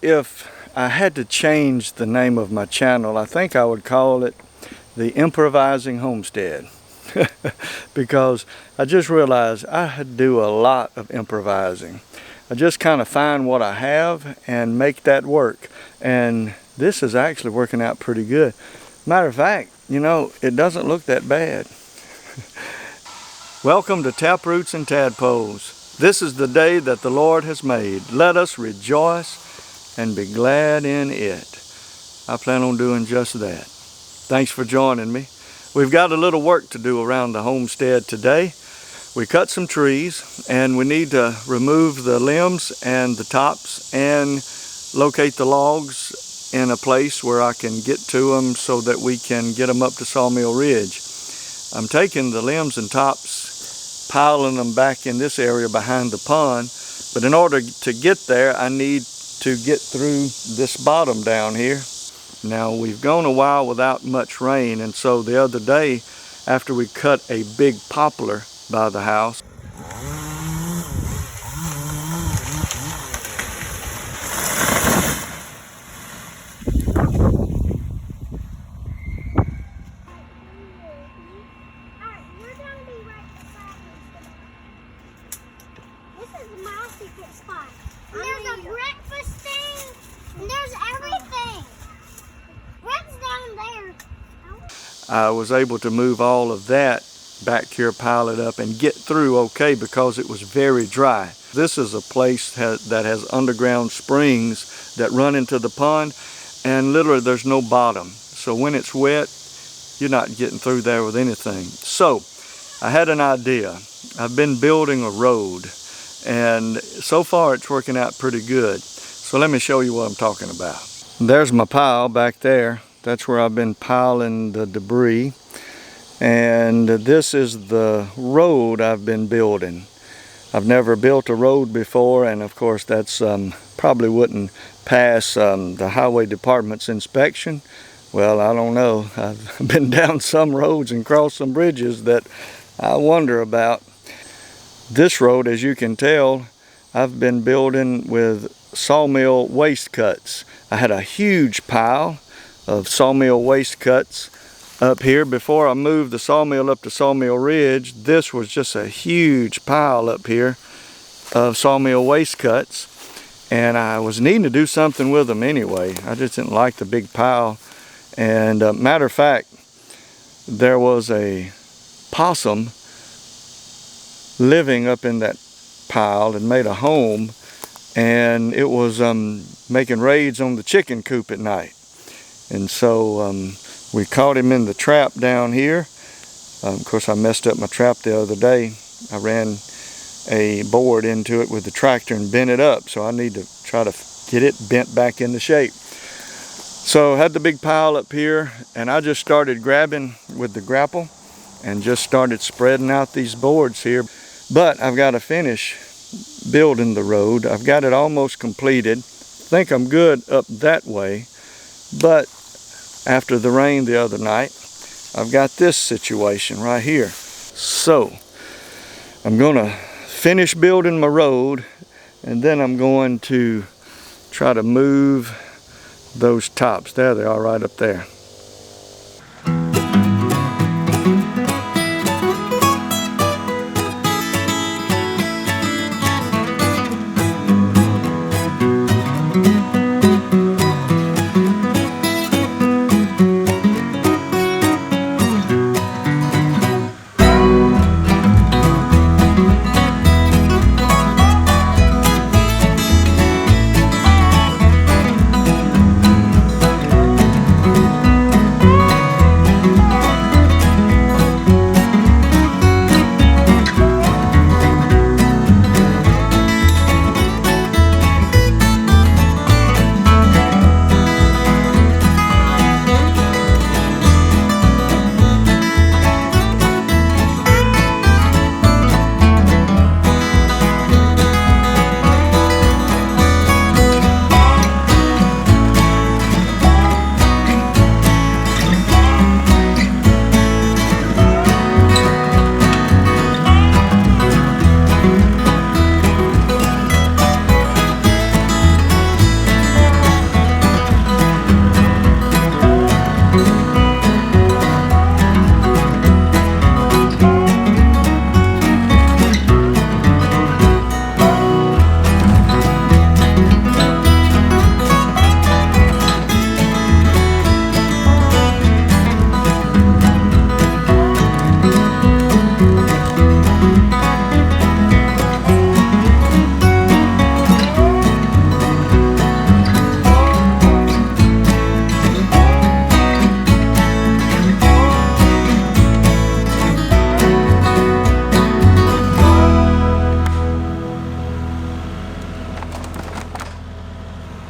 If I had to change the name of my channel, I think I would call it the Improvising Homestead because I just realized I do a lot of improvising. I just kind of find what I have and make that work, and this is actually working out pretty good. Matter of fact, you know, it doesn't look that bad. Welcome to Taproots and Tadpoles. This is the day that the Lord has made. Let us rejoice and be glad in it. I plan on doing just that. Thanks for joining me. We've got a little work to do around the homestead today. We cut some trees and we need to remove the limbs and the tops and locate the logs in a place where I can get to them so that we can get them up to Sawmill Ridge. I'm taking the limbs and tops, piling them back in this area behind the pond, but in order to get there I need to get through this bottom down here. Now we've gone a while without much rain, and so the other day after we cut a big poplar by the house, There's a breakfast thing, and there's everything. Bread's down there. I was able to move all of that back here, pile it up, and get through okay because it was very dry. This is a place that has underground springs that run into the pond, and literally there's no bottom. So when it's wet, you're not getting through there with anything. So I had an idea. I've been building a road, and so far it's working out pretty good. So let me show you what I'm talking about. There's my pile back there. That's where I've been piling the debris. And this is the road I've been building. I've never built a road before, and of course that's probably wouldn't pass the highway department's inspection. Well, I don't know. I've been down some roads and crossed some bridges that I wonder about. This road, as you can tell, I've been building with sawmill waste cuts. I had a huge pile of sawmill waste cuts up here. Before I moved the sawmill up to Sawmill Ridge, this was just a huge pile up here of sawmill waste cuts, and I was needing to do something with them anyway. I just didn't like the big pile. And matter of fact, there was a possum living up in that pile and made a home, and it was making raids on the chicken coop at night. And so we caught him in the trap down here. Of course I messed up my trap the other day. I ran a board into it with the tractor and bent it up, so I need to try to get it bent back into shape. So I had the big pile up here, and I just started grabbing with the grapple and just started spreading out these boards here. But I've got to finish building the road. I've got it almost completed. I think I'm good up that way. But after the rain the other night, I've got this situation right here. So I'm going to finish building my road, and then I'm going to try to move those tops. There they are, right up there.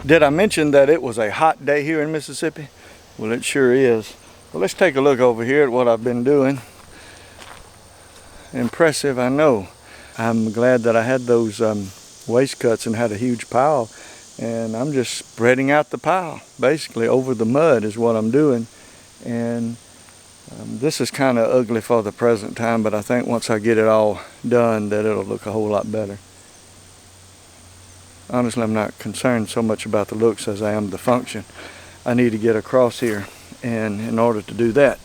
Did I mention that it was a hot day here in Mississippi? Well, it sure is. Well, let's take a look over here at what I've been doing. Impressive, I know. I'm glad that I had those waste cuts and had a huge pile, and I'm just spreading out the pile basically over the mud is what I'm doing. And this is kind of ugly for the present time, but I think once I get it all done that it'll look a whole lot better. Honestly, I'm not concerned so much about the looks as I am the function. I need to get across here, and in order to do that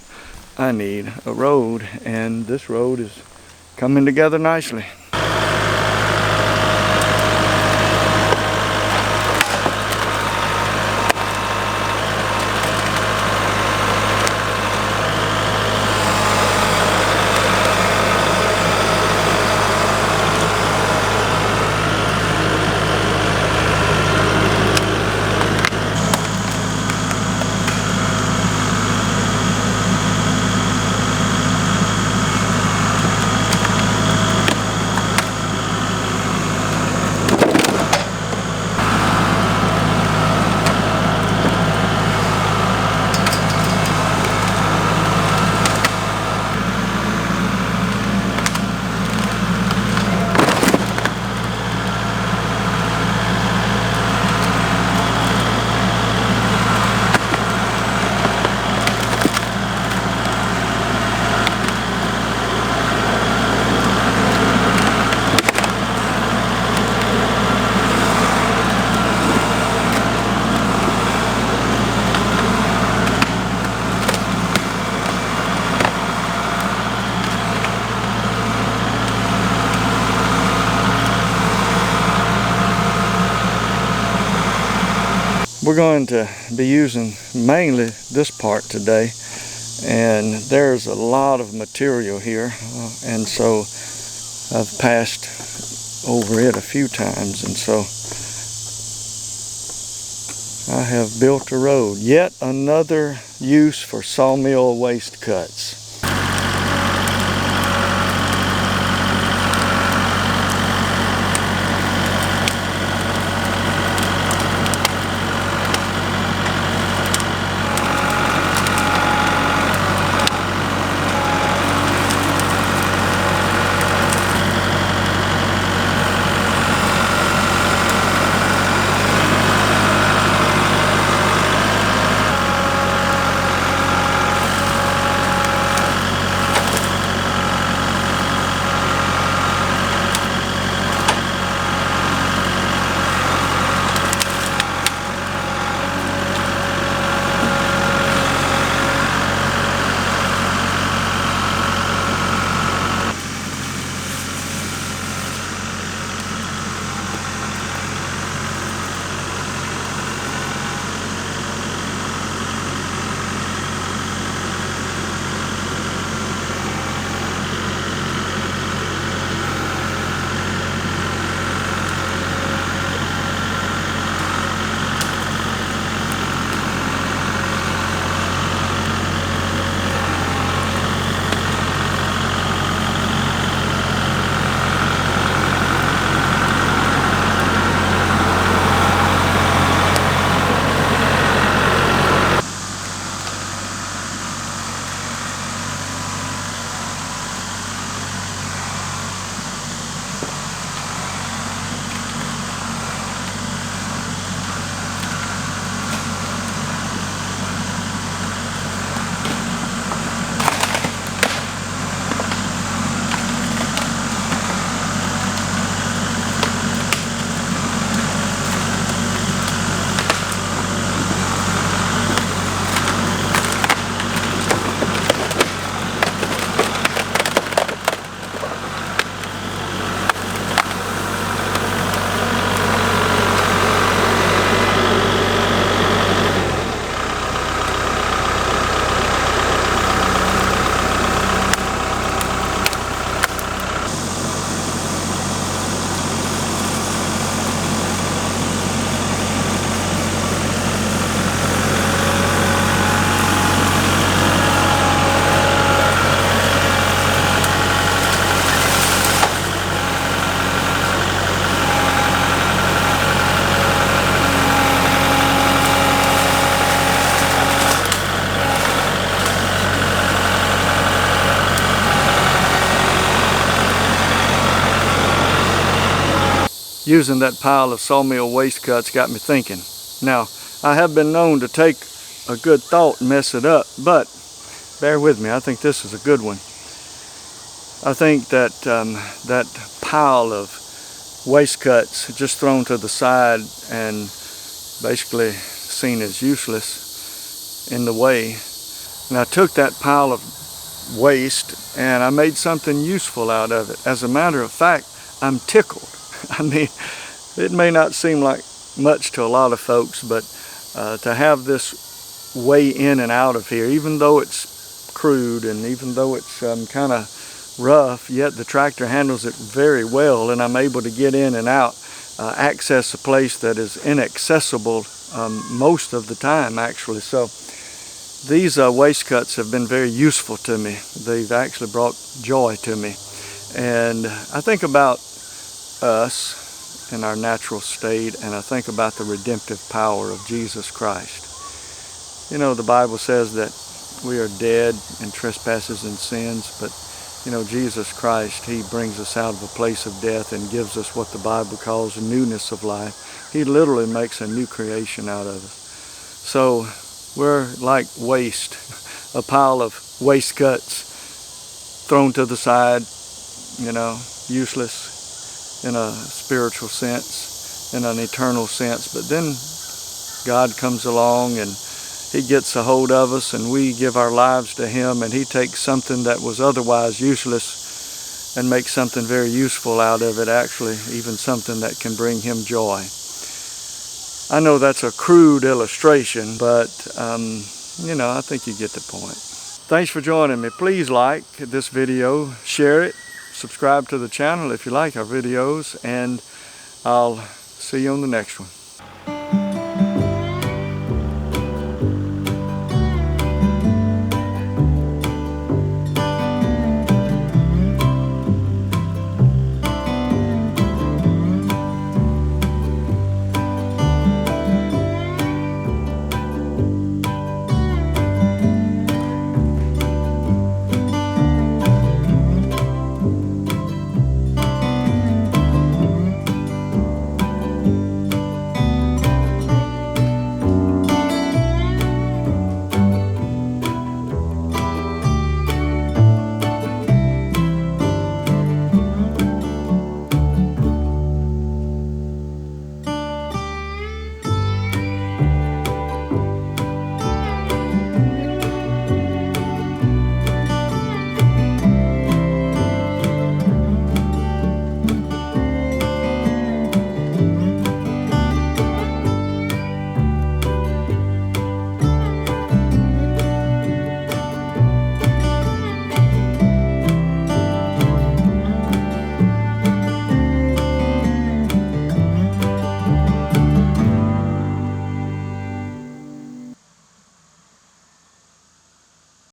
I need a road, and this road is coming together nicely. We're going to be using mainly this part today, and there's a lot of material here, and so I've passed over it a few times, and so I have built a road. Yet another use for sawmill waste cuts. using that pile of sawmill waste cuts got me thinking. Now, I have been known to take a good thought and mess it up, but bear with me, I think this is a good one. I think that that pile of waste cuts just thrown to the side and basically seen as useless in the way. And I took that pile of waste and I made something useful out of it. As a matter of fact, I'm tickled. I mean, it may not seem like much to a lot of folks, but to have this way in and out of here, even though it's crude and even though it's kind of rough, yet the tractor handles it very well, and I'm able to get in and out, access a place that is inaccessible most of the time, actually. So these waste cuts have been very useful to me. They've actually brought joy to me. And I think about us in our natural state, and I think about the redemptive power of Jesus Christ. You know, the Bible says that we are dead in trespasses and sins, but you know, Jesus Christ, He brings us out of a place of death and gives us what the Bible calls newness of life. He literally makes a new creation out of us. So we're like waste, a pile of waste cuts thrown to the side, you know, useless in a spiritual sense, in an eternal sense. But then God comes along and He gets a hold of us, and we give our lives to Him, and He takes something that was otherwise useless and makes something very useful out of it, actually, even something that can bring Him joy. I know that's a crude illustration, but, you know, I think you get the point. Thanks for joining me. Please like this video, share it, subscribe to the channel if you like our videos, and I'll see you on the next one.